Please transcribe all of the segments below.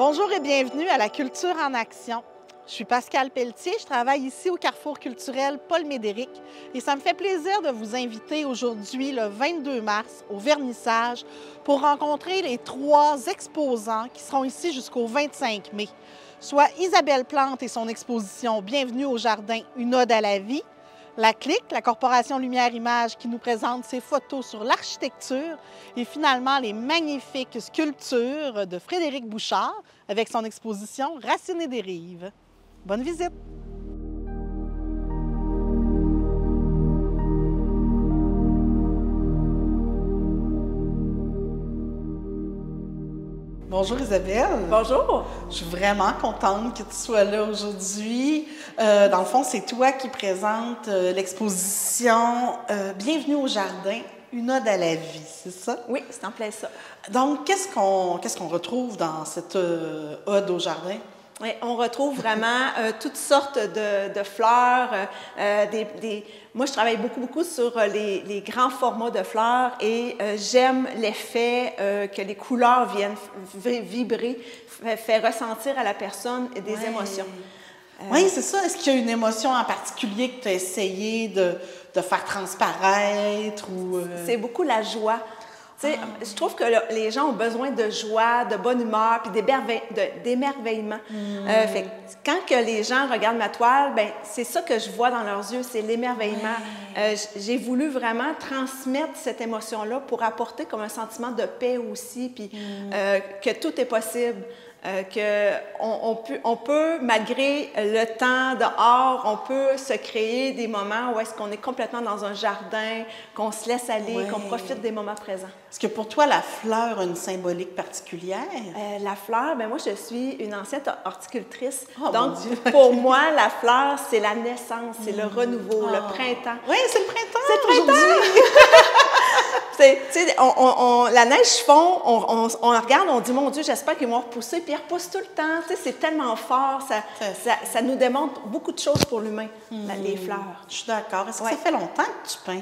Bonjour et bienvenue à la Culture en action. Je suis Pascale Pelletier, je travaille ici au Carrefour culturel Paul-Médéric et ça me fait plaisir de vous inviter aujourd'hui, le 22 mars, au vernissage pour rencontrer les 3 exposants qui seront ici jusqu'au 25 mai, soit Isabelle Plante et son exposition « Bienvenue au jardin, une ode à la vie », la CLIC, la Corporation Lumière Image, qui nous présente ses photos sur l'architecture et finalement les magnifiques sculptures de Frédéric Bouchard avec son exposition « Racines et dérives ». Bonne visite! Bonjour Isabelle. Bonjour. Je suis vraiment contente que tu sois là aujourd'hui. Dans le fond, c'est toi qui présente l'exposition Bienvenue au jardin, une ode à la vie, c'est ça? Oui, c'est en plein ça. Donc, qu'est-ce qu'on retrouve dans cette ode au jardin? Oui, on retrouve vraiment toutes sortes de fleurs. Moi, je travaille beaucoup sur les grands formats de fleurs et j'aime l'effet que les couleurs viennent vibrer, fait ressentir à la personne des émotions. Oui, c'est ça. Est-ce qu'il y a une émotion en particulier que tu as essayé de faire transparaître? C'est beaucoup la joie. Je trouve que les gens ont besoin de joie, de bonne humeur, puis d'émerveillement. Fait que quand que les gens regardent ma toile, ben c'est ça que je vois dans leurs yeux, c'est l'émerveillement. J'ai voulu vraiment transmettre cette émotion-là pour apporter comme un sentiment de paix aussi, puis que tout est possible. On peut, malgré le temps dehors, on peut se créer des moments où est-ce qu'on est complètement dans un jardin, qu'on se laisse aller, qu'on profite des moments présents. Est-ce que pour toi, la fleur a une symbolique particulière? La fleur, bien moi, je suis une ancienne horticultrice. Oh, donc, pour moi, la fleur, c'est la naissance, c'est le renouveau, le printemps. Oui, c'est le printemps! C'est le printemps! La neige fond, on regarde, on dit, mon Dieu, j'espère qu'ils vont repousser, puis ils repoussent tout le temps. C'est tellement fort, ça nous démontre beaucoup de choses pour l'humain, les fleurs. Je suis d'accord. Est-ce que ça fait longtemps que tu peins?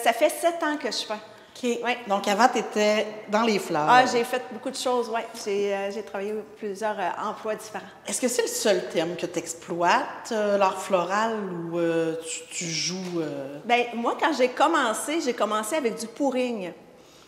Ça fait 7 ans que je peins. OK. Ouais. Donc, avant, tu étais dans les fleurs. Ah, j'ai fait beaucoup de choses, oui. J'ai travaillé plusieurs emplois différents. Est-ce que c'est le seul thème que tu exploites, l'art floral, ou tu joues? Bien, moi, quand j'ai commencé avec du pouring.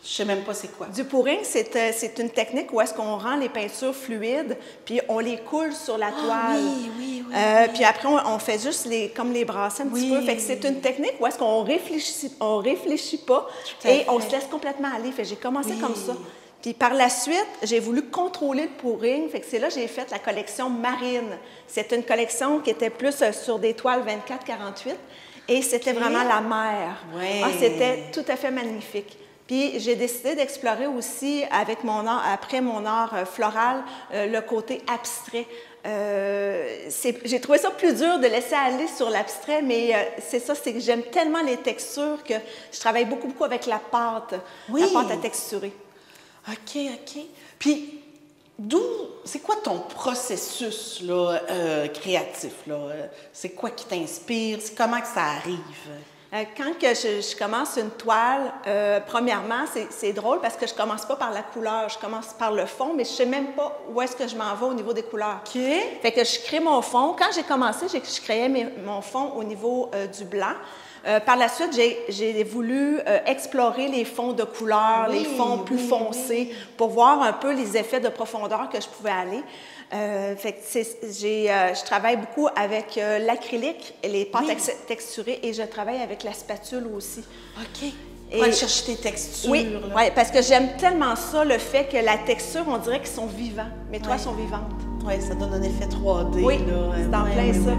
Je sais même pas c'est quoi. Du pouring, c'est une technique où est-ce qu'on rend les peintures fluides, puis on les coule sur la toile. Oui. Puis après, on fait juste comme les brasser un petit peu. Fait que c'est une technique où est-ce qu'on réfléchit pas et on se laisse complètement aller. Fait que j'ai commencé comme ça. Puis par la suite, j'ai voulu contrôler le pouring. Fait que c'est là que j'ai fait la collection marine. C'est une collection qui était plus sur des toiles 24-48 et c'était vraiment la mer. Ouais. Ah, c'était tout à fait magnifique. Puis j'ai décidé d'explorer aussi, avec mon art, après mon art floral, le côté abstrait. J'ai trouvé ça plus dur de laisser aller sur l'abstrait, mais c'est ça, c'est que j'aime tellement les textures que je travaille beaucoup avec la pâte à texturer. OK. Puis, c'est quoi ton processus là, créatif? C'est quoi qui t'inspire? Comment que ça arrive? Quand que je commence une toile, premièrement, c'est drôle parce que je commence pas par la couleur, je commence par le fond, mais je sais même pas où est-ce que je m'en vais au niveau des couleurs. OK. Fait que je crée mon fond. Quand j'ai commencé, je créais mon fond au niveau du blanc. Par la suite, j'ai voulu explorer les fonds de couleurs, les fonds plus foncés, pour voir un peu les effets de profondeur que je pouvais aller. Fait que je travaille beaucoup avec l'acrylique et les pâtes texturées et je travaille avec la spatule aussi. OK. Pour aller chercher tes textures. Oui, parce que j'aime tellement ça, le fait que la texture, on dirait qu'ils sont vivants. Mes toiles sont vivantes. Oui, ça donne un effet 3D. Oui, c'est en plein ça.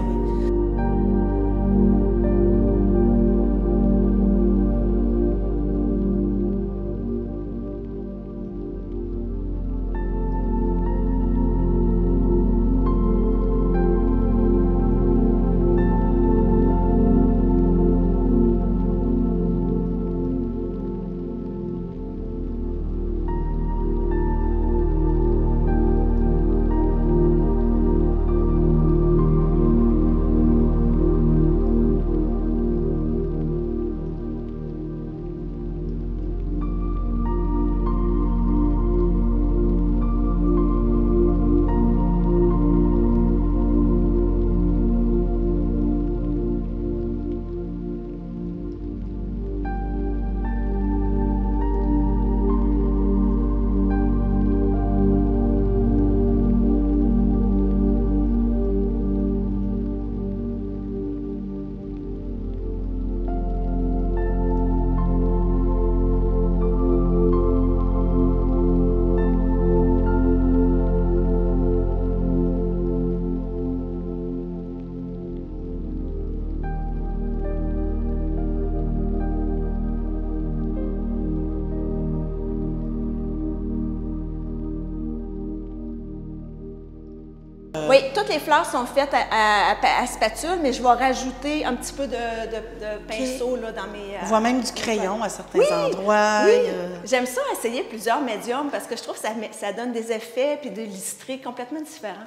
Oui, toutes les fleurs sont faites à spatule, mais je vais rajouter un petit peu de pinceau là, dans mes... On voit même du crayon à certains endroits. Oui, j'aime ça essayer plusieurs médiums parce que je trouve que ça donne des effets puis des listrés complètement différents.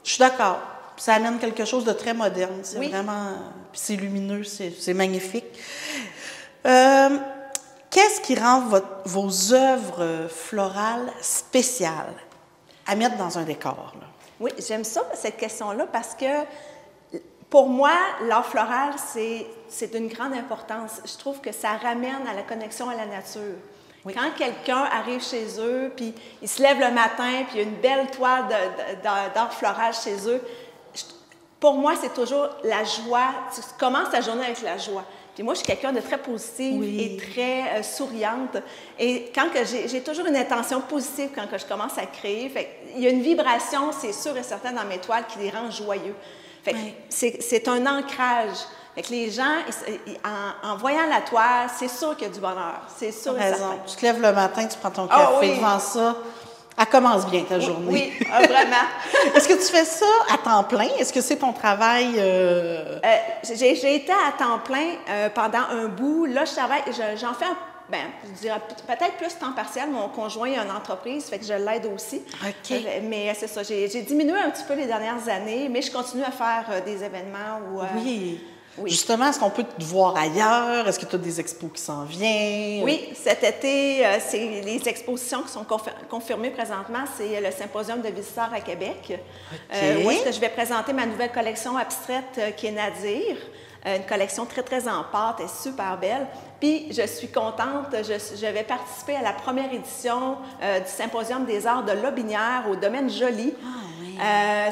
Je suis d'accord. Ça amène quelque chose de très moderne. C'est vraiment... Puis c'est lumineux, c'est magnifique. Qu'est-ce qui rend vos œuvres florales spéciales à mettre dans un décor, là? Oui, j'aime ça, cette question-là, parce que pour moi, l'art floral, c'est d'une grande importance. Je trouve que ça ramène à la connexion à la nature. Oui. Quand quelqu'un arrive chez eux, puis il se lève le matin, puis il y a une belle toile d'art floral chez eux, pour moi, c'est toujours la joie. Tu commences ta journée avec la joie. Puis moi, je suis quelqu'un de très positive et très souriante. Et quand j'ai toujours une intention positive quand que je commence à créer. Fait il y a une vibration, c'est sûr et certain, dans mes toiles qui les rend joyeux. Fait c'est un ancrage. Fait que les gens, en voyant la toile, c'est sûr qu'il y a du bonheur. C'est sûr et certain. Tu te lèves le matin, tu prends ton café devant ça. Elle commence bien ta journée. Oui, vraiment. Est-ce que tu fais ça à temps plein? Est-ce que c'est ton travail? J'ai été à temps plein pendant un bout. Là, j'en fais, je dirais peut-être plus temps partiel. Mon conjoint a une entreprise, fait que je l'aide aussi. OK. Mais c'est ça, j'ai diminué un petit peu les dernières années, mais je continue à faire des événements. Oui. Justement, est-ce qu'on peut te voir ailleurs? Est-ce que tu as des expos qui s'en viennent? Oui, cet été, c'est les expositions qui sont confirmées présentement. C'est le Symposium de visiteurs à Québec, où est-ce que je vais présenter ma nouvelle collection abstraite qui est Nadir. Une collection très, très en pâte et super belle. Puis, je suis contente, je vais participer à la première édition du Symposium des arts de Lobinière au domaine Joly. Ah, oui.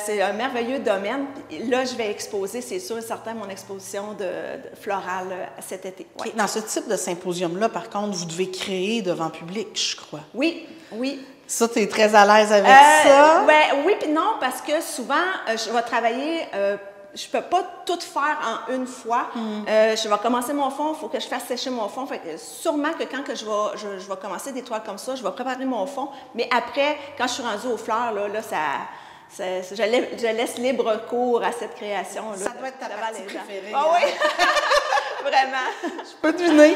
C'est un merveilleux domaine. Là, je vais exposer, c'est sûr et certain, mon exposition de florale cet été. Okay. Dans ce type de symposium-là, par contre, vous devez créer devant public, je crois. Oui. Ça, tu es très à l'aise avec ça? Oui, puis non, parce que souvent, je vais travailler... je ne peux pas tout faire en une fois. Je vais commencer mon fond, il faut que je fasse sécher mon fond. Fait que sûrement que quand je vais commencer des toiles comme ça, je vais préparer mon fond. Mais après, quand je suis rendue aux fleurs, je laisse libre cours à cette création. Ça doit être ta partie préférée. Ah oui, vraiment. Je peux deviner.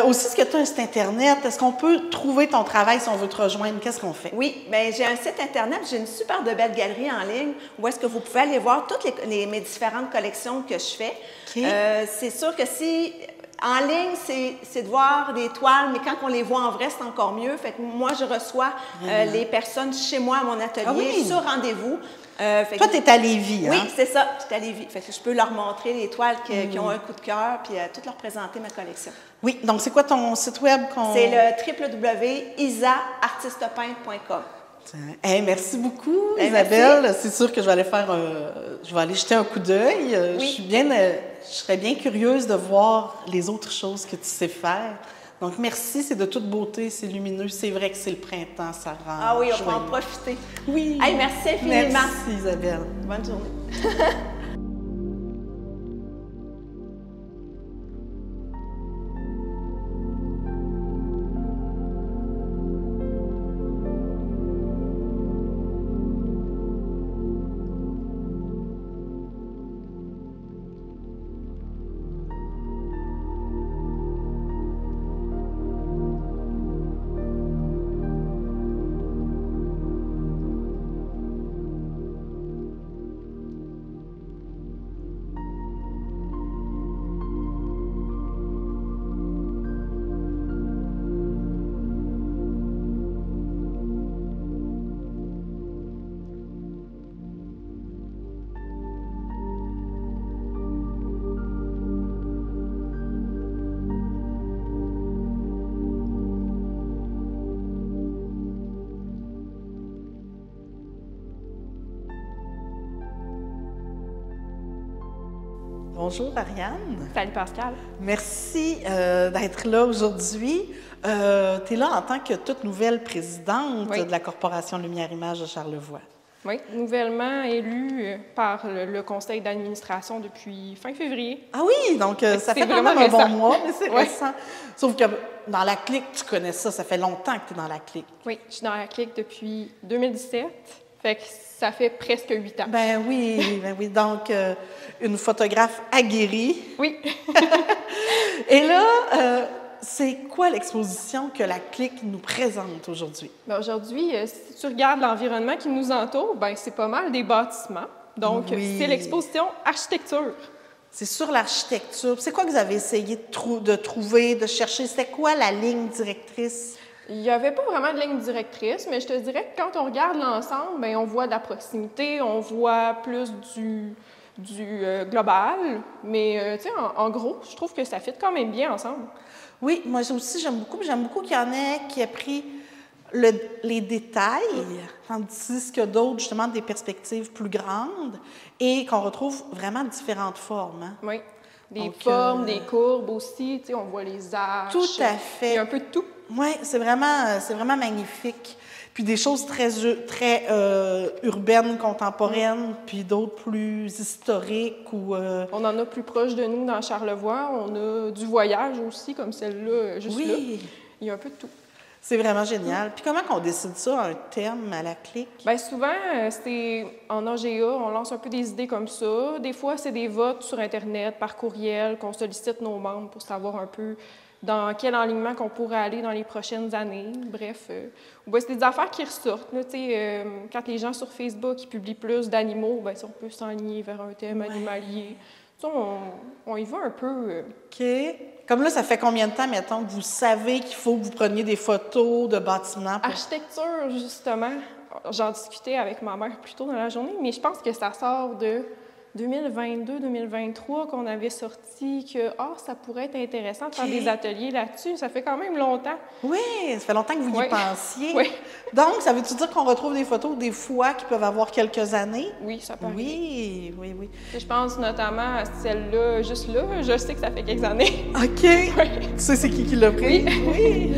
Aussi, est-ce que tu as un site Internet? Est-ce qu'on peut trouver ton travail si on veut te rejoindre? Qu'est-ce qu'on fait? Oui, bien, j'ai un site Internet. J'ai une super de belle galerie en ligne où est-ce que vous pouvez aller voir toutes mes différentes collections que je fais. Okay. C'est sûr que si... En ligne, c'est de voir des toiles, mais quand on les voit en vrai, c'est encore mieux. Fait que moi, je reçois les personnes chez moi à mon atelier sur rendez-vous. Toi, tu es à Lévis, hein? Oui, c'est ça, je suis à Lévis. Fait que je peux leur montrer les toiles qui ont un coup de cœur, puis toutes leur présenter ma collection. Oui, donc c'est quoi ton site web? C'est le www.isaartistepeintre.com. Hey, merci beaucoup, Isabelle. C'est sûr que je vais aller jeter un coup d'œil. Oui. Je serais bien curieuse de voir les autres choses que tu sais faire. Donc, merci, c'est de toute beauté, c'est lumineux. C'est vrai que c'est le printemps, ça rend. Ah oui, on peut en profiter. Oui. Hey, merci infiniment. Merci, Isabelle. Bonne journée. Bonjour, Ariane. Salut, Pascal. Merci d'être là aujourd'hui. Tu es là en tant que toute nouvelle présidente de la Corporation Lumière Image de Charlevoix. Oui, nouvellement élue par le conseil d'administration depuis fin février. Ah oui, donc ça fait quand même un bon mois, mais c'est récent. Sauf que dans la clique, tu connais ça, ça fait longtemps que tu es dans la clique. Oui, je suis dans la clique depuis 2017. Fait que ça fait presque 8 ans. Ben oui. Donc, une photographe aguerrie. Oui. Et là, c'est quoi l'exposition que la Clique nous présente aujourd'hui? Ben aujourd'hui, si tu regardes l'environnement qui nous entoure, ben c'est pas mal des bâtiments. Donc, c'est l'exposition architecture. C'est sur l'architecture. C'est quoi que vous avez essayé de trouver, de chercher? C'était quoi la ligne directrice? Il n'y avait pas vraiment de ligne directrice, mais je te dirais que quand on regarde l'ensemble, bien, on voit de la proximité, on voit plus du global. Mais, tu sais, en gros, je trouve que ça fit quand même bien ensemble. Oui, moi aussi, j'aime beaucoup qu'il y en ait qui aient pris les détails, tandis que d'autres, justement, des perspectives plus grandes et qu'on retrouve vraiment différentes formes. Hein? Oui, des formes, des courbes aussi, tu sais, on voit les arches. Tout à fait. Il y a un peu de tout. Oui, c'est vraiment magnifique. Puis des choses très urbaines, contemporaines, puis d'autres plus historiques ou... On en a plus proche de nous dans Charlevoix. On a du voyage aussi, comme celle-là, juste là. Il y a un peu de tout. C'est vraiment génial. Puis comment qu'on décide ça, un thème à la Clique? Bien, souvent, c'est en AGA, on lance un peu des idées comme ça. Des fois, c'est des votes sur Internet, par courriel, qu'on sollicite nos membres pour savoir un peu dans quel enlignement qu'on pourrait aller dans les prochaines années. Bref, c'est des affaires qui ressortent. Là, quand les gens sur Facebook ils publient plus d'animaux, bien, on peut s'enligner vers un thème animalier. Ça, on y va un peu. OK. Comme là, ça fait combien de temps, mettons, que vous savez qu'il faut que vous preniez des photos de bâtiments? Architecture, justement. J'en discutais avec ma mère plus tôt dans la journée, mais je pense que ça sort de 2022-2023 qu'on avait sorti que ça pourrait être intéressant de faire des ateliers là-dessus. Ça fait quand même longtemps. Oui, ça fait longtemps que vous y pensiez. Oui. Donc, ça veut-tu dire qu'on retrouve des photos des fois qui peuvent avoir quelques années? Oui, ça peut arriver. Oui. Je pense notamment à celle-là, juste là. Je sais que ça fait quelques années. OK. Oui. Tu sais c'est qui l'a pris? Oui.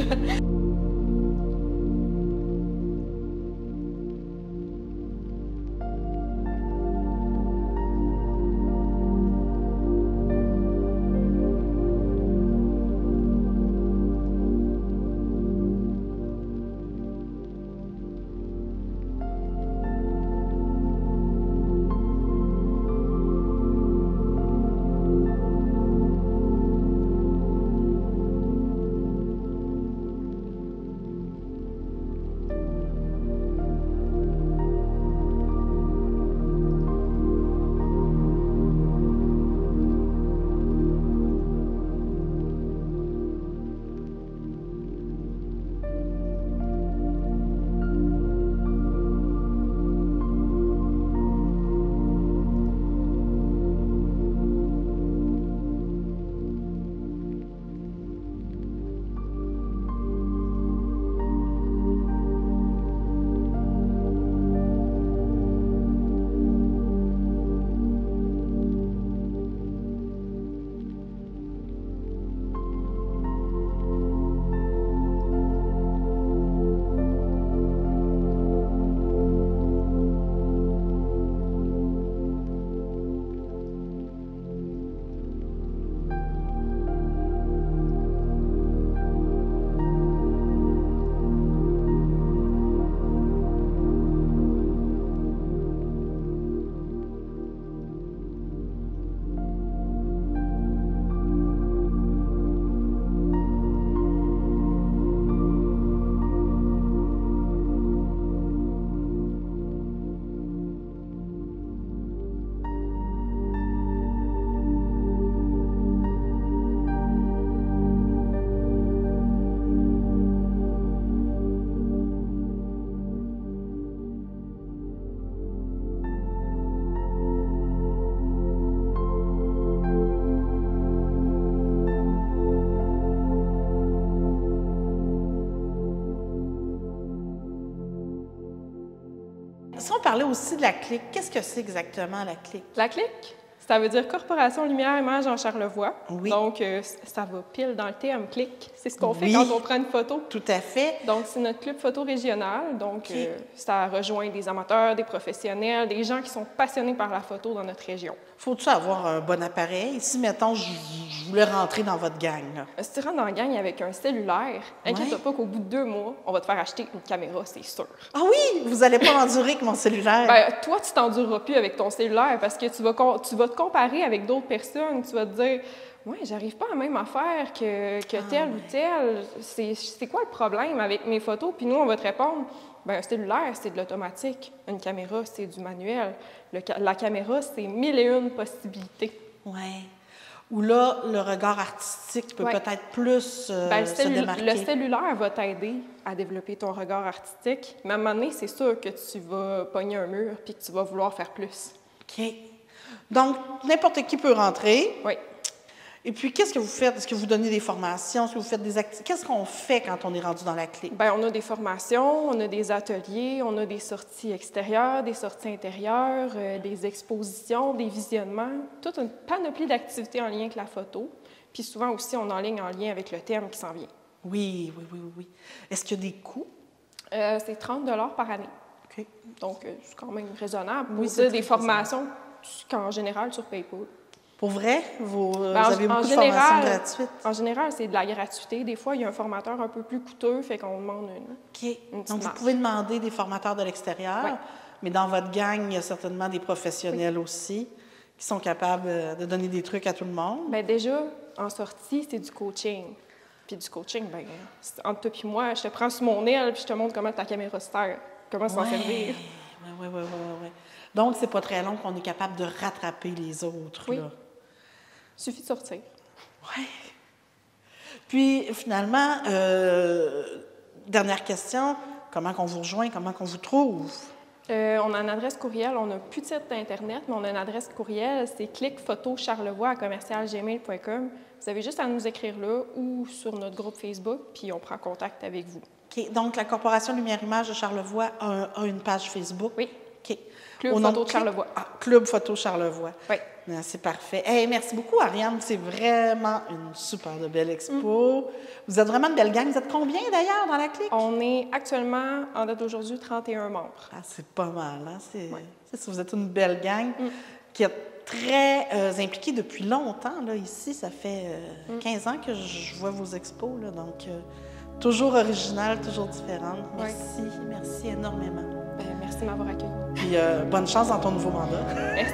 Si on parlait aussi de la Clique, qu'est-ce que c'est exactement la Clique? La Clique, ça veut dire Corporation Lumière Image en Charlevoix. Oui. Donc, ça va pile dans le thème Clique. C'est ce qu'on fait quand on prend une photo. Tout à fait. Donc, c'est notre club photo régional. Donc, ça rejoint des amateurs, des professionnels, des gens qui sont passionnés par la photo dans notre région. Faut-tu avoir un bon appareil? Si, mettons, je voulais rentrer dans votre gang, là. Si tu rentres dans la gang avec un cellulaire, inquiète-toi pas qu'au bout de 2 mois, on va te faire acheter une caméra, c'est sûr. Ah oui, vous n'allez pas m'endurer avec mon cellulaire. Ben, toi, tu t'endureras plus avec ton cellulaire parce que tu vas te comparer avec d'autres personnes. Tu vas te dire, ouais, j'arrive pas à la même affaire que tel ou tel. C'est quoi le problème avec mes photos? Puis nous, on va te répondre, ben, un cellulaire, c'est de l'automatique. Une caméra, c'est du manuel. La caméra, c'est 1001 possibilités. Oui. Où là, le regard artistique peut peut-être plus ben, se démarquer. Le cellulaire va t'aider à développer ton regard artistique. Mais à un moment donné, c'est sûr que tu vas pogner un mur puis que tu vas vouloir faire plus. OK. Donc, n'importe qui peut rentrer. Oui. Et puis, qu'est-ce que vous faites? Est-ce que vous donnez des formations? Est-ce que vous faites des activités? Qu'est-ce qu'on fait quand on est rendu dans la clique? Bien, on a des formations, on a des ateliers, on a des sorties extérieures, des sorties intérieures, des expositions, des visionnements, toute une panoplie d'activités en lien avec la photo. Puis souvent aussi, on enligne en lien avec le thème qui s'en vient. Oui. Est-ce qu'il y a des coûts? C'est 30 $ par année. OK. Donc, c'est quand même raisonnable. Oui, c'est des formations qu'en général, tu ne payes pas. Pour vrai? Vous Ben, avez beaucoup de formations gratuites? En général, c'est de la gratuité. Des fois, il y a un formateur un peu plus coûteux, fait qu'on demande une OK. petite Donc, vous marge. pouvez demander des formateurs de l'extérieur, Oui. mais dans votre gang, il y a certainement des professionnels aussi qui sont capables de donner des trucs à tout le monde. Bien, déjà, en sortie, c'est du coaching. Puis du coaching, bien, entre toi et moi, je te prends sur mon aile puis je te montre comment ta caméra se sert, comment s'en servir. Oui. Donc, c'est pas très long qu'on est capable de rattraper les autres. Oui. Là. Il suffit de sortir. Oui. Puis, finalement, dernière question, comment qu'on vous rejoint, comment qu'on vous trouve? On a une adresse courriel, on n'a plus de site Internet, mais on a une adresse courriel, c'est cliquephotoscharlevoix@gmail.com. Vous avez juste à nous écrire là ou sur notre groupe Facebook, puis on prend contact avec vous. OK. Donc, la Corporation Lumière-Image de Charlevoix a une page Facebook? Oui. OK. Club Au nom Photo de Charlevoix. Ah, Club Photo Charlevoix. Oui. Ah, c'est parfait. Hey, merci beaucoup, Ariane. C'est vraiment une super de belle expo. Vous êtes vraiment une belle gang. Vous êtes combien, d'ailleurs, dans la clique? On est actuellement, en date d'aujourd'hui, 31 membres. Ah, c'est pas mal. Hein? C'est ça, vous êtes une belle gang qui est très impliquée depuis longtemps. Là, ici, ça fait 15 ans que je vois vos expos. Là, donc, toujours originale, toujours différente. Merci énormément. Merci de m'avoir accueilli. Puis bonne chance dans ton nouveau mandat. Merci.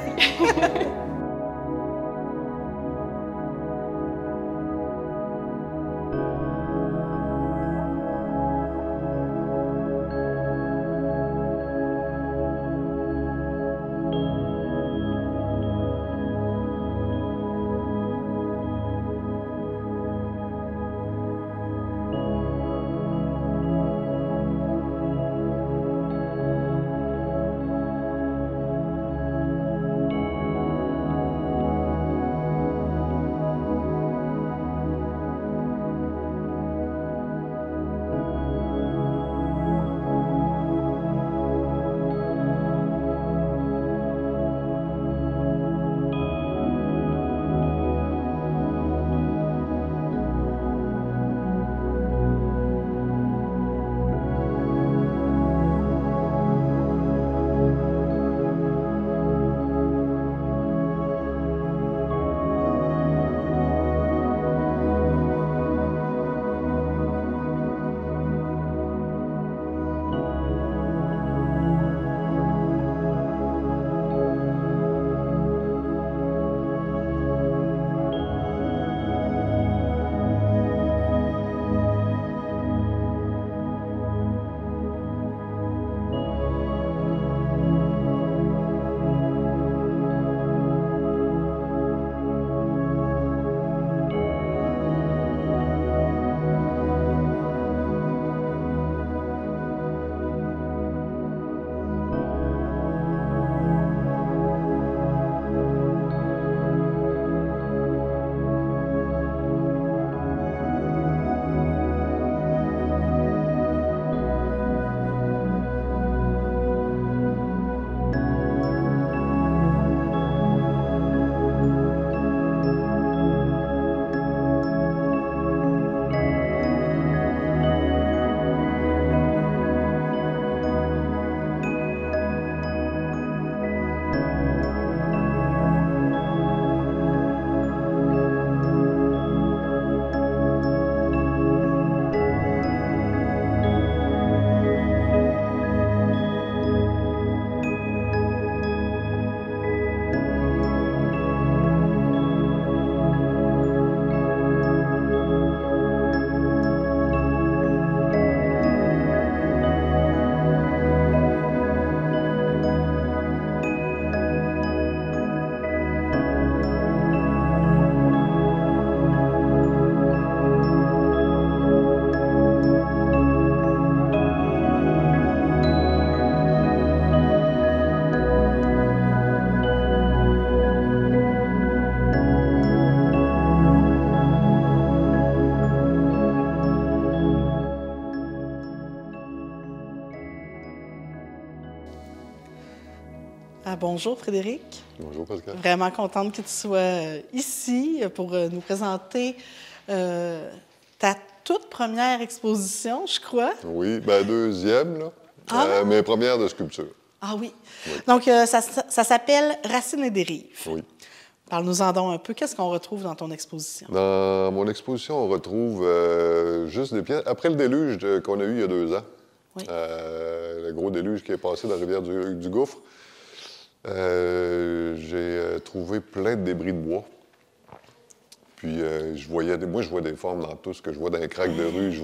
Bonjour Frédéric. Bonjour Pascal. Vraiment contente que tu sois ici pour nous présenter ta toute première exposition, je crois. Oui, bien deuxième, là. Mais première de sculpture. Ah oui. Oui. Donc, ça s'appelle Racines et dérives. Oui. Parle-nous-en donc un peu. Qu'est-ce qu'on retrouve dans ton exposition? Dans mon exposition, on retrouve juste des pièces. Après le déluge qu'on a eu il y a 2 ans, Oui. le gros déluge qui est passé dans la rivière du Gouffre, j'ai trouvé plein de débris de bois. Puis je vois des formes dans tout ce que je vois dans les craques de rue. Je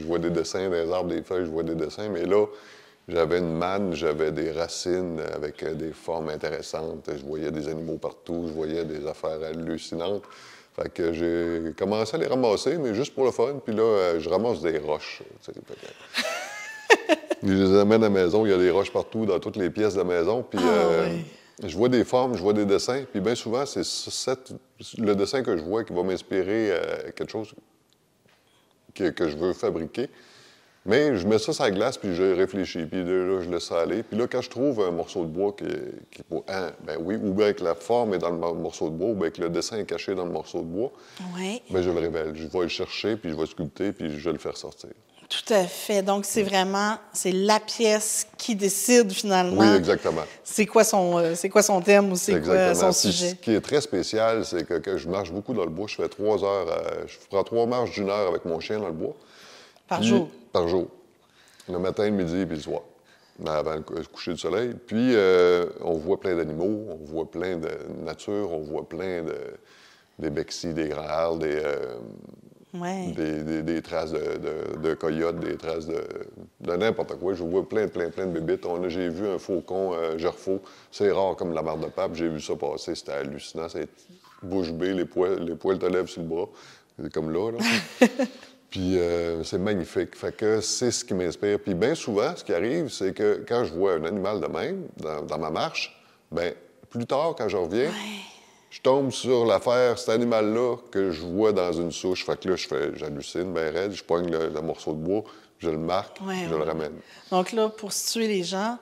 vois des dessins, des arbres, des feuilles, je vois des dessins. Mais là, j'avais une manne, j'avais des racines avec des formes intéressantes. Je voyais des animaux partout, je voyais des affaires hallucinantes. Fait que j'ai commencé à les ramasser, mais juste pour le fun. Puis là, je ramasse des roches. Je les amène à la maison, il y a des roches partout, dans toutes les pièces de la maison. Puis je vois des formes, je vois des dessins. Puis bien souvent, c'est le dessin que je vois qui va m'inspirer quelque chose que je veux fabriquer. Mais je mets ça sur la glace, puis je réfléchis, puis là, je laisse ça aller. Puis là, quand je trouve un morceau de bois ben oui, ou bien que la forme est dans le morceau de bois, ou bien que le dessin est caché dans le morceau de bois, Oui. ben je le révèle. Je vais le chercher, puis je vais sculpter, puis je vais le faire sortir. Tout à fait. Donc, c'est la pièce qui décide finalement. Oui, exactement. C'est quoi son thème ou c'est quoi son Puis sujet. ce qui est très spécial, c'est que je marche beaucoup dans le bois. Je fais 3 heures, je prends 3 marches d'1 heure avec mon chien dans le bois. Par jour? Par jour. Le matin, le midi, puis le soir. Avant le coucher du soleil. Puis, on voit plein d'animaux, on voit plein de nature, on voit plein des bexis, des grands des traces de coyotes, des traces de n'importe quoi. Je vois plein de bébites. J'ai vu un faucon gerfaut. C'est rare comme la marde de pape. J'ai vu ça passer. C'était hallucinant. C'est bouche bée, les poils te lèvent sur le bras. C'est comme là. Puis c'est magnifique. Fait que c'est ce qui m'inspire. Puis bien souvent, ce qui arrive, c'est que quand je vois un animal de même, dans ma marche, bien, plus tard, quand je reviens, je tombe sur l'affaire, cet animal-là, que je vois dans une souche. Fait que là, j'hallucine, bien raide, je pogne le morceau de bois, je le marque, je le ramène. Donc là, pour situer les gens,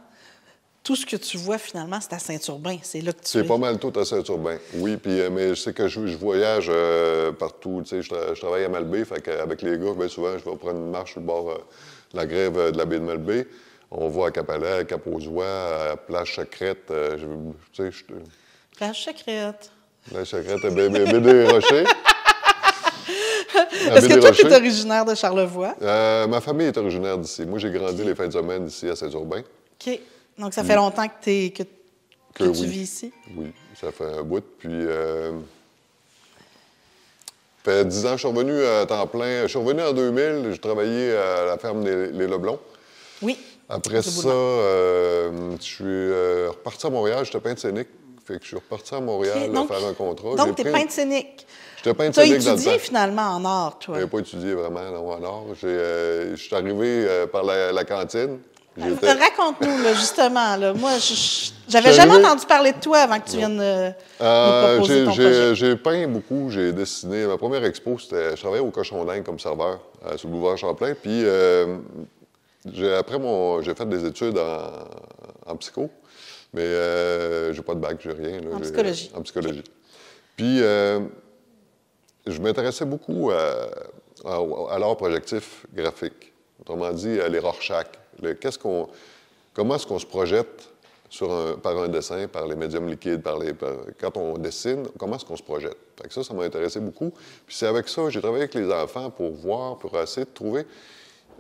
tout ce que tu vois, finalement, c'est à Saint-Urbain. C'est là que tu C'est pas mal tout à Saint-Urbain, oui. Puis, mais je sais que je voyage partout. Tu sais, je travaille à Malbaie, fait qu'avec les gars, bien souvent, je vais prendre une marche sur le bord de la grève de la baie de Malbaie. On va à Cap-Alais, à Cap-aux-Oies, à Plage Secrète. Plage Secrète. Plage Secrète, à baie des Rochers. Est-ce que toi, tu es originaire de Charlevoix? Ma famille est originaire d'ici. Moi, j'ai grandi les fins de semaine ici à Saint-Urbain. OK. Donc, ça fait longtemps que tu vis ici? Oui, ça fait un bout. Puis, ça fait 10 ans que je suis revenu à temps plein. Je suis revenu en 2000, j'ai travaillé à la ferme Les Leblons. Oui. Après ça, je suis reparti à Montréal. J'étais peintre scénique. Fait que je suis reparti à Montréal faire un contrat. Donc, tu es peintre scénique. J'étais peintre scénique dans le temps. Tu as étudié finalement en art, toi? Je n'ai pas étudié vraiment en art. Je suis arrivé par la cantine. Raconte-nous, là, justement. Là. Moi, j'avais jamais entendu parler de toi avant que tu viennes nous proposer ton projet. J'ai peint beaucoup, j'ai dessiné. Ma première expo, je travaillais au Cochon d'Inde comme serveur sur le boulevard Champlain. Puis après, j'ai fait des études en psycho, mais j'ai pas de bac, j'ai rien. Là, en psychologie. En psychologie. Puis je m'intéressais beaucoup à l'art projectif graphique. Autrement dit, les Rorschach. Comment est-ce qu'on se projette par un dessin, par les médiums liquides, quand on dessine, comment est-ce qu'on se projette? Fait que ça m'a intéressé beaucoup. Puis c'est avec ça, j'ai travaillé avec les enfants pour essayer de trouver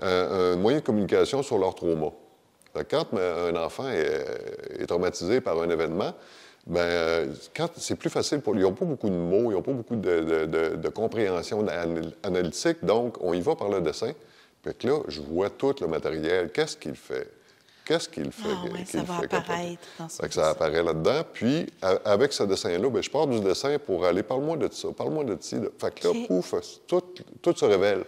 un moyen de communication sur leur trauma. Fait que quand un enfant est traumatisé par un événement, bien, c'est plus facile ils n'ont pas beaucoup de mots, ils n'ont pas beaucoup de compréhension analytique, donc on y va par le dessin. Fait que là, je vois tout le matériel. Qu'est-ce qu'il fait? Qu'est-ce qu'il fait? Ça va apparaître dans ce dessin. Ça apparaît là-dedans. Puis, avec ce dessin-là, bien, je pars du dessin pour aller, parle-moi de ça, parle-moi de ci. Fait que là, pouf, tout se révèle.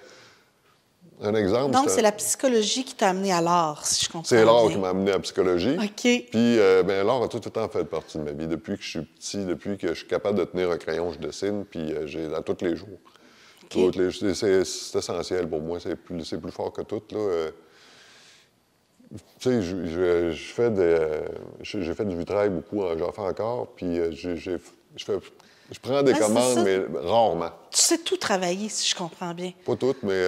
Un exemple. Donc, c'est la psychologie qui t'a amené à l'art, si je comprends bien. C'est l'art qui m'a amené à la psychologie. OK. Puis, bien, l'art a tout le temps fait partie de ma vie. Depuis que je suis petit, depuis que je suis capable de tenir un crayon, je dessine, puis à tous les jours. Okay. C'est essentiel pour moi, c'est plus fort que tout. Là. Tu sais, j'ai fait du vitrail beaucoup, j'en fais encore, puis je prends des commandes, mais rarement. Tu sais tout travailler, si je comprends bien. Pas toutes, mais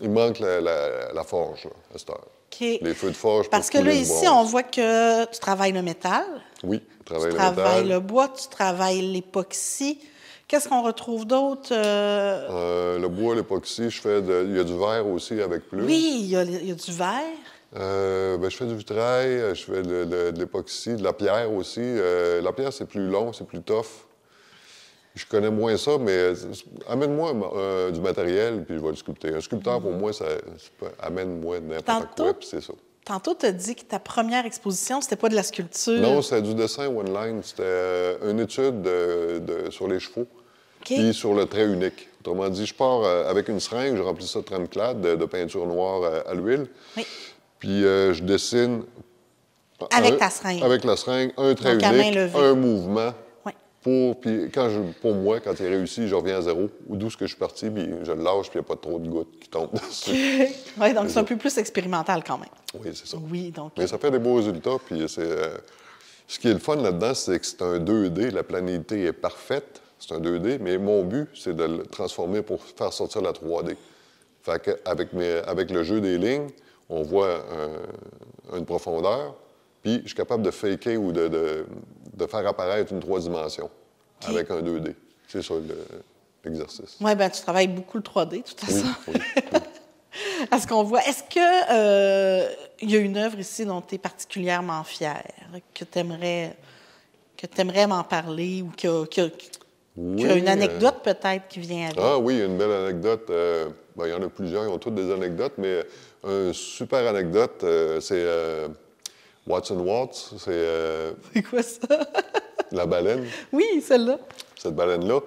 il manque la forge, là, à cette heure. OK. Les feux de forge. Parce que là, ici, on voit que tu travailles le métal. Oui, je travaille tu le métal. Tu travailles le bois, tu travailles l'époxy. Qu'est-ce qu'on retrouve d'autre? Le bois, l'époxy, il y a du verre aussi avec plus. Oui, il y a du verre. Je fais du vitrail, je fais de l'époxy, de la pierre aussi. La pierre, c'est plus long, c'est plus tough. Je connais moins ça, mais amène-moi du matériel, puis je vais le sculpter. Un sculpteur, pour moi, amène-moi n'importe quoi, puis c'est ça. Tantôt, tu as dit que ta première exposition, c'était pas de la sculpture. Non, c'était du dessin one-line. C'était une étude sur les chevaux, puis sur le trait unique. Autrement dit, je pars avec une seringue, je remplis ça de trempe-clade, de peinture noire à l'huile. Oui. Puis je dessine... Avec ta seringue. Avec la seringue, un trait unique, un mouvement. Puis pour moi, quand il est réussi, je reviens à zéro. Ou d'où ce que je suis parti, puis je le lâche, puis il n'y a pas trop de gouttes qui tombent dessus. Oui, donc c'est un peu plus expérimental quand même. Oui, c'est ça. Oui, donc... Mais ça fait des beaux résultats, puis ce qui est le fun là-dedans, c'est que c'est un 2D. La planité est parfaite, c'est un 2D, mais mon but, c'est de le transformer pour faire sortir la 3D. Fait qu'avec le jeu des lignes, on voit une profondeur, puis je suis capable de faker ou de faire apparaître une 3 dimensions avec un 2D. C'est ça l'exercice. Oui, bien, tu travailles beaucoup le 3D, de toute façon. Oui. Est-ce qu'on voit... Est-ce que il y a une œuvre ici dont tu es particulièrement fière, que tu aimerais m'en parler ou qu'il y a une anecdote peut-être qui vient avec? Ah oui, une belle anecdote. Il y en a plusieurs, ils ont toutes des anecdotes, mais une super anecdote, c'est Watson Watts. C'est quoi ça? La baleine. Oui, celle-là. Cette baleine-là.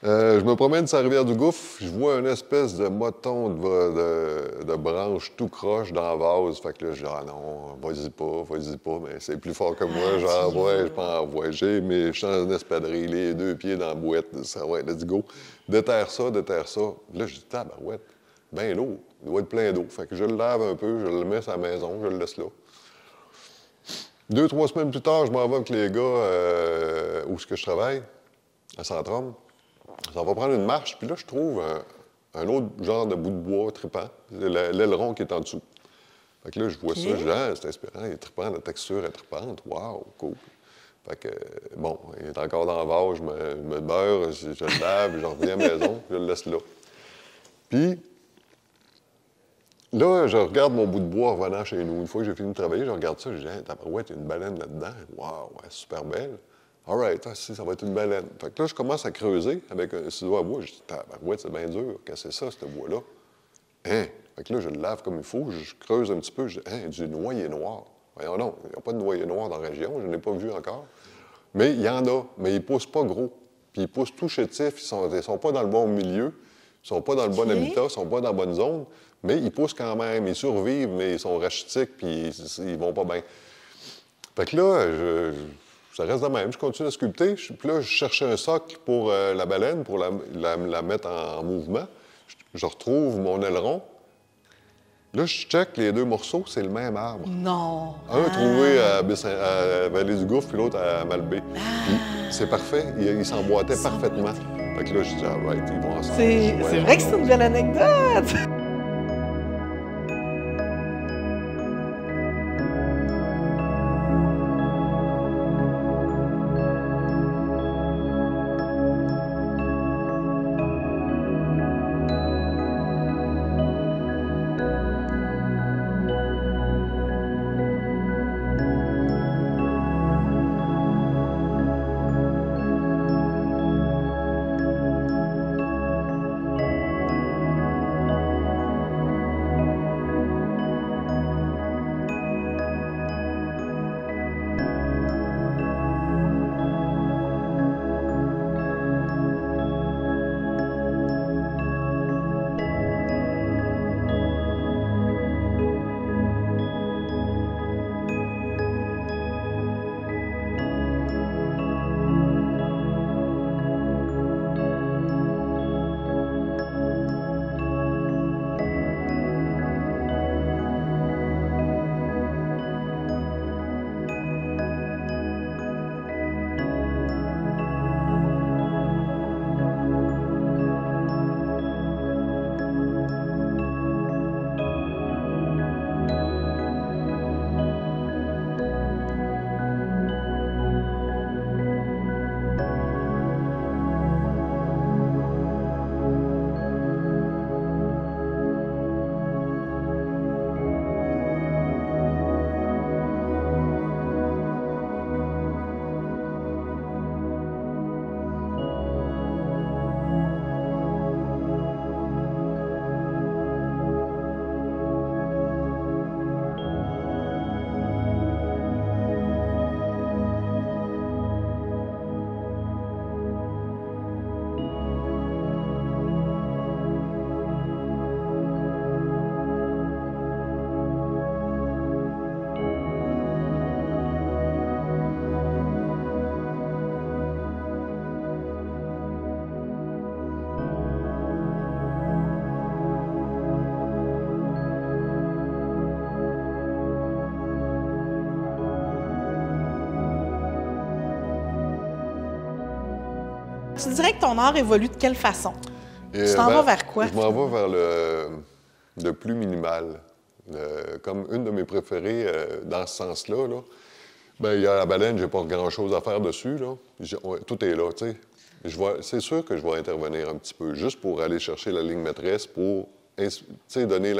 Je me promène sur la rivière du Gouffre, je vois une espèce de moton de branche tout croche dans la vase. Fait que là, je dis, ah non, vas-y pas, mais c'est plus fort que moi, j'envoie, je peux envoyer. J'ai mes chances d'espadrille, les 2 pieds dans la boîte, ça va, let's go. Déterre ça. Là, je dis, tabarouette, bien lourd, il doit être plein d'eau. Fait que je le lave un peu, je le mets à la maison, je le laisse là. 2-3 semaines plus tard, je m'en vais avec les gars où je travaille, à Centrum. Ça va prendre une marche, puis là, je trouve un autre genre de bout de bois trippant, l'aileron qui est en dessous. Fait que là, je vois ça, je dis, c'est inspirant, il est trippant, la texture est trippante, wow, cool. Fait que, bon, il est encore dans le vase, je me beurre, je le lave, je reviens à la maison, je le laisse là. Puis, là, je regarde mon bout de bois en revenant chez nous. Une fois que j'ai fini de travailler, je regarde ça, je dis, ouais, il y a une baleine là-dedans, wow, ouais, super belle. All right, ça va être une baleine. Fait que là, je commence à creuser avec un ciseau à bois. Je dis, ouais, c'est bien dur. Qu'est-ce que c'est ça, ce bois-là? Hein? Fait que là, je le lave comme il faut. Je creuse un petit peu. Je dis, du noyer noir. Voyons non, il n'y a pas de noyer noir dans la région. Je n'en ai pas vu encore. Mais il y en a. Mais ils ne poussent pas gros. Puis ils poussent tout chétifs. Ils ne sont pas dans le bon milieu. Ils ne sont pas dans le bon habitat. Ils ne sont pas dans la bonne zone. Mais ils poussent quand même. Ils survivent, mais ils sont rachitiques. Puis ils vont pas bien. Fait que là, ça reste de même. Je continue à sculpter. Puis là, je cherchais un socle pour la baleine, pour la mettre en mouvement. Je retrouve mon aileron. Là, je check les 2 morceaux, c'est le même arbre. Non. Un trouvé à Vallée-du-Gouffre, puis l'autre à Malbaie. C'est parfait. Ils s'emboîtaient parfaitement. Fait que là, je dis, all right, ils vont ensemble. C'est vrai que c'est une belle anecdote. Tu dirais que ton art évolue de quelle façon? Et, tu t'en vas vers quoi? Je m'en vais vers le plus minimal. Comme une de mes préférées dans ce sens-là, là, ben, il y a la baleine, j'ai pas grand-chose à faire dessus. Là. Tout est là, tu sais. C'est sûr que je vais intervenir un petit peu, juste pour aller chercher la ligne maîtresse, pour donner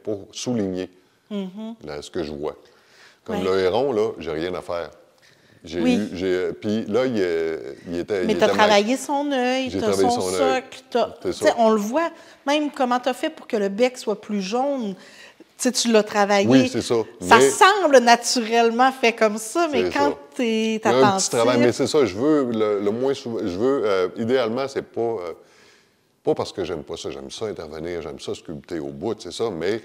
pour souligner ce que je vois. Comme le héron, là, j'ai rien à faire. Puis là, il était... Mais tu as travaillé son œil, tu as son socle. On le voit, même comment tu as fait pour que le bec soit plus jaune. T'sais, tu l'as travaillé. Oui, c'est ça. Ça semble naturellement fait comme ça, mais quand tu es attentif... un petit travail, mais c'est ça, je veux le moins souvent... Je veux, idéalement, c'est pas parce que j'aime pas ça, j'aime ça intervenir, j'aime ça sculpter au bout, c'est ça, mais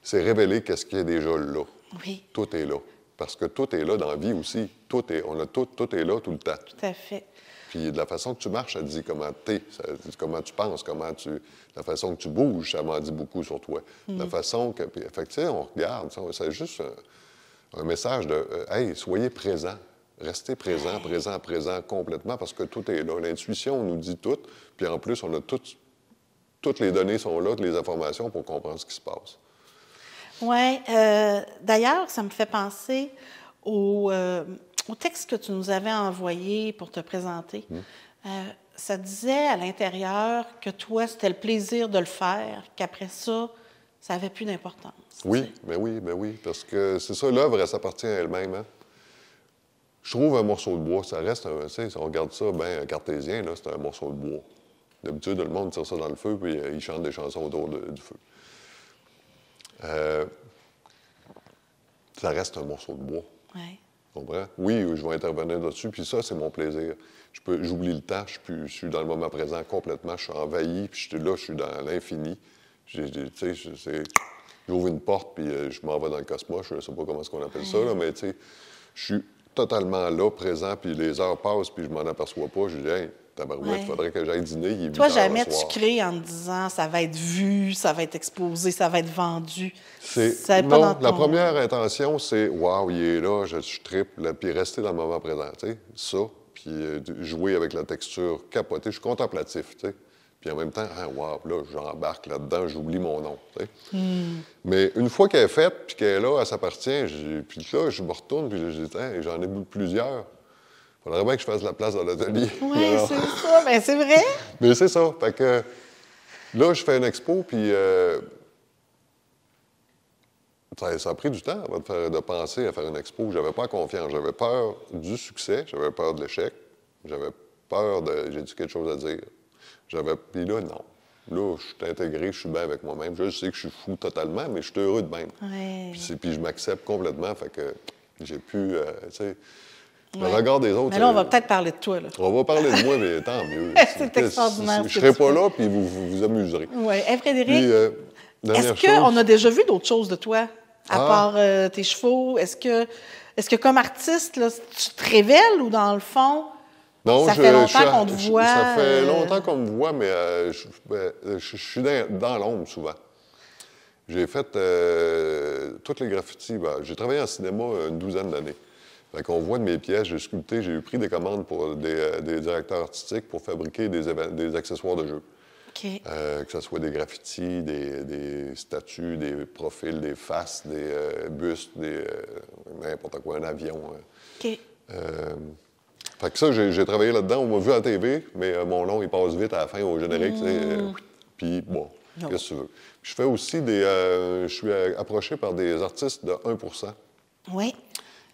c'est révéler qu'est-ce qu'il y a déjà là. Oui. Tout est là. Parce que tout est là dans la vie aussi. Tout est là tout le temps. Tout à fait. Puis de la façon que tu marches, ça dit comment tu es, ça dit comment tu penses, la façon que tu bouges, ça m'en dit beaucoup sur toi. La façon que... Puis, fait que, tu sais, on regarde, c'est juste un message de hey, soyez présents. Restez présents, présents complètement, parce que tout est là. L'intuition nous dit tout, puis en plus, on a toutes les données sont là, toutes les informations pour comprendre ce qui se passe. Oui. D'ailleurs, ça me fait penser au texte que tu nous avais envoyé pour te présenter. Ça disait à l'intérieur que toi, c'était le plaisir de le faire, qu'après ça, ça n'avait plus d'importance. Oui, mais oui, parce que c'est ça, l'œuvre, elle s'appartient à elle-même. Hein? Je trouve un morceau de bois, ça reste, si on regarde ça, bien cartésien, là, c'est un morceau de bois. D'habitude, le monde tire ça dans le feu, puis il chante des chansons autour du feu. Ça reste un morceau de bois. Oui. Tu comprends? Oui, je vais intervenir dessus, puis ça, c'est mon plaisir. J'oublie le temps, je suis dans le moment présent complètement, je suis envahi, puis je suis dans l'infini. J'ouvre une porte, puis je m'en vais dans le cosmos, je ne sais pas comment est-ce qu'on appelle ça, là, mais tu sais, je suis totalement là, présent, puis les heures passent, puis je m'en aperçois pas. Je dis, hey, tabarouette, il faudrait que j'aille dîner. Il est 8 Toi, heures jamais le soir. tu crées en te disant ça va être vu, ça va être exposé, ça va être vendu. Non, la première intention, c'est waouh, il est là, je triple, puis rester dans le moment présent, tu sais, ça, puis jouer avec la texture, capoter. Je suis contemplatif, tu sais. Puis en même temps, waouh, là, j'embarque là-dedans, j'oublie mon nom, tu sais. Mais une fois qu'elle est faite, puis qu'elle est là, elle s'appartient, puis là, je me retourne, puis je dis, j'en ai plusieurs. Il faudrait bien que je fasse la place dans l'atelier. Oui, c'est ça. Bien, c'est vrai. Mais c'est ça. Fait que là, je fais une expo, puis ça a pris du temps avant de penser à faire une expo. J'avais pas confiance. J'avais peur du succès, j'avais peur de l'échec, j'avais peur de... J'ai-tu quelque chose à dire? Puis là, non. Là, je suis intégré, je suis bien avec moi-même. Je sais que je suis fou totalement, mais je suis heureux de même. Ouais. Puis je m'accepte complètement, fait que j'ai pu, tu sais... Le regard des autres... Mais là, on va peut-être parler de toi, là. On va parler de moi, mais tant mieux. C'est extraordinaire. Je ne serai pas là, puis vous vous amuserez. Oui. Hey, Frédéric, puis, est-ce qu'on a déjà vu d'autres choses de toi, à part tes chevaux? Est-ce que comme artiste, là, tu te révèles ou dans le fond, non, ça fait longtemps qu'on te voit? Ça fait longtemps qu'on me voit, mais je suis dans l'ombre souvent. J'ai fait toutes les graffitis. J'ai travaillé en cinéma une 12aine d'années. Fait qu'on voit de mes pièces, j'ai sculpté, j'ai pris des commandes pour des directeurs artistiques pour fabriquer des accessoires de jeu. Okay. Que ce soit des graffitis, des statues, des profils, des faces, des bustes, n'importe quoi, un avion. OK. Fait que ça, j'ai travaillé là-dedans. On m'a vu à la TV, mais mon nom, il passe vite à la fin, au générique. Puis bon, qu'est-ce que tu veux. Puis je fais aussi je suis approché par des artistes de 1 % Oui.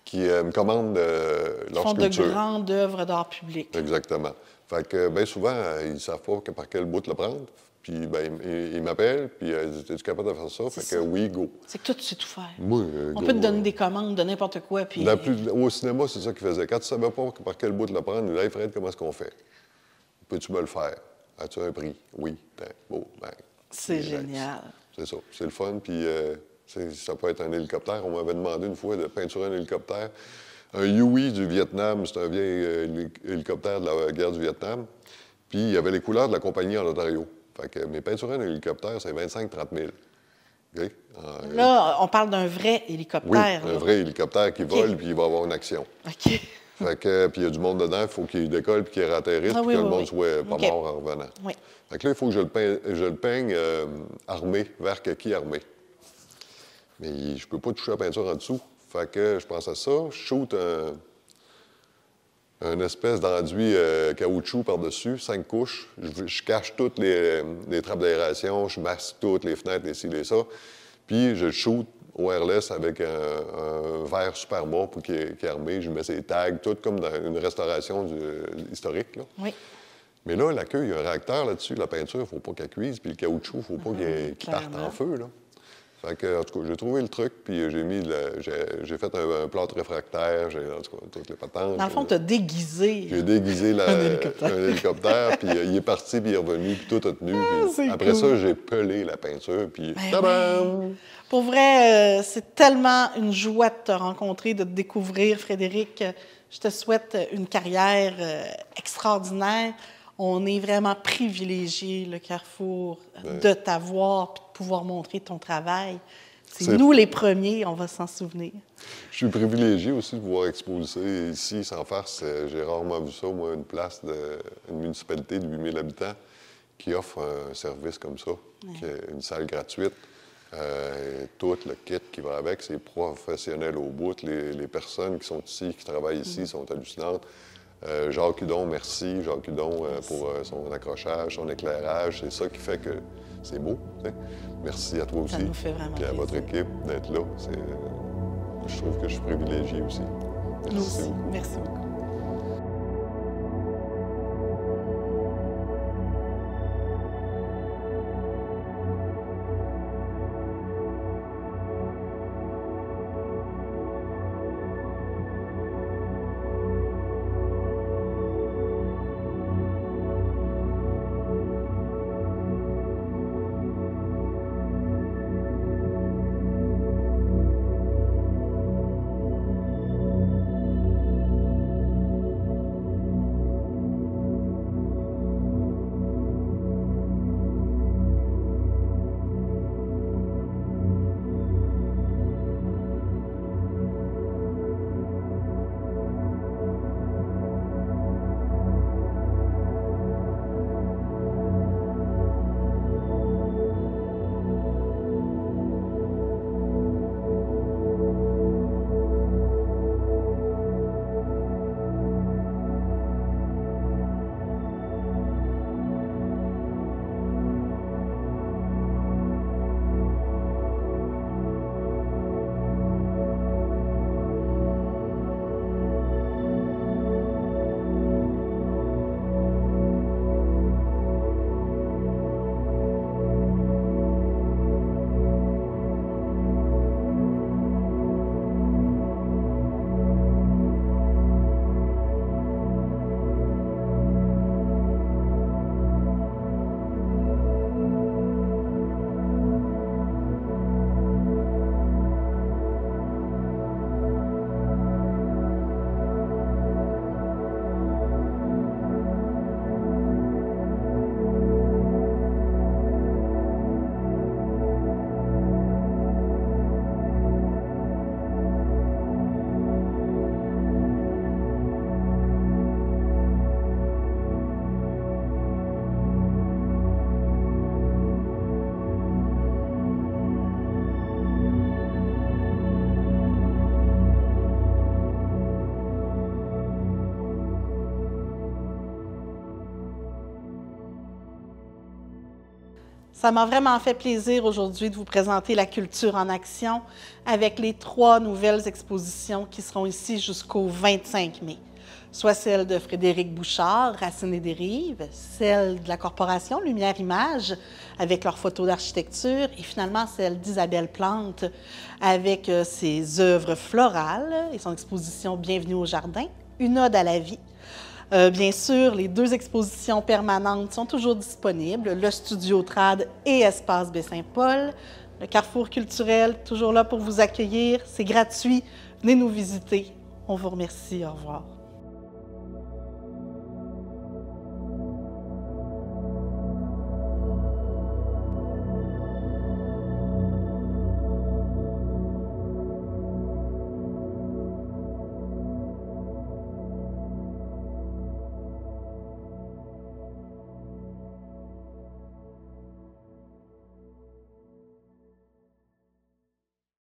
qui me commandent leur sculpture. Font de grandes œuvres d'art public. Exactement. Fait que bien souvent, ils ne savent pas par quel bout le prendre. Puis ben, ils m'appellent, puis ils disent, es-tu capable de faire ça? Fait que oui, go. C'est que toi, tu sais tout faire. Oui, on peut te donner des commandes de n'importe quoi. Puis... Au cinéma, c'est ça qu'ils faisaient. Quand tu ne savais pas par quel bout le prendre, ils disaient, hey Fred, comment est-ce qu'on fait? Peux-tu me le faire? As-tu un prix? Oui. C'est génial. C'est ça. C'est le fun. Puis ça peut être un hélicoptère. On m'avait demandé une fois de peinturer un hélicoptère. Un Huey du Vietnam, c'est un vieil hélicoptère de la guerre du Vietnam. Puis il y avait les couleurs de la compagnie en Ontario. Fait que mes peinturer un hélicoptère, c'est 25 000 à 30 000. Okay? Là, on parle d'un vrai hélicoptère. Oui, un vrai hélicoptère qui vole puis il va avoir une action. OK. Fait que, puis il y a du monde dedans, il faut qu'il décolle puis qu'il atterrisse, puis que le monde soit pas mort en revenant. Oui. Fait que là, il faut que je le peigne armé, vert kaki armé. Mais je peux pas toucher la peinture en dessous. Fait que je pense à ça, je shoot un espèce d'enduit caoutchouc par-dessus, 5 couches. Je cache toutes les trappes d'aération, je masque toutes les fenêtres, les ci, les ça. Puis je shoot wireless avec un verre Superma qui est armé. Je mets ses tags, tout comme dans une restauration historique. Là. Oui. Mais là, la queue, il y a un réacteur là-dessus. La peinture, il ne faut pas qu'elle cuise. Puis le caoutchouc, il ne faut pas qu'il parte en feu. Là. Fait que, en tout cas, j'ai trouvé le truc, puis j'ai fait un plâtre réfractaire, en tout cas, toutes les patentes. Dans le fond, tu as déguisé. J'ai déguisé un hélicoptère, puis il est parti, puis il est revenu, puis tout a tenu. Après cool. ça, j'ai pelé la peinture, puis tadam! Oui. Pour vrai, c'est tellement une joie de te rencontrer, de te découvrir, Frédéric. Je te souhaite une carrière extraordinaire. On est vraiment privilégiés, le Carrefour, de t'avoir et de pouvoir montrer ton travail. C'est nous les premiers, on va s'en souvenir. Je suis privilégié aussi de pouvoir exposer ici, sans farce. J'ai rarement vu ça, moi, une municipalité de 8000 habitants qui offre un service comme ça, qui est une salle gratuite. Tout le kit qui va avec, c'est professionnel au bout. Les personnes qui sont ici, qui travaillent ici, sont hallucinantes. Jacques Hudon, merci. Jacques Hudon pour son accrochage, son éclairage. C'est ça qui fait que c'est beau. T'sais. Merci à toi aussi. Ça nous fait vraiment plaisir. Et à votre équipe d'être là. Je trouve que je suis privilégié aussi. Merci. Nous aussi. Merci beaucoup. Ça m'a vraiment fait plaisir aujourd'hui de vous présenter la culture en action avec les 3 nouvelles expositions qui seront ici jusqu'au 25 mai. Soit celle de Frédéric Bouchard, Racines et dérives, celle de la Corporation Lumière Image avec leurs photos d'architecture et finalement celle d'Isabelle Plante avec ses œuvres florales et son exposition Bienvenue au jardin, une ode à la vie. Bien sûr, les 2 expositions permanentes sont toujours disponibles, le Studio Trad et Espace Baie-Saint-Paul. Le Carrefour culturel, toujours là pour vous accueillir. C'est gratuit. Venez nous visiter. On vous remercie. Au revoir.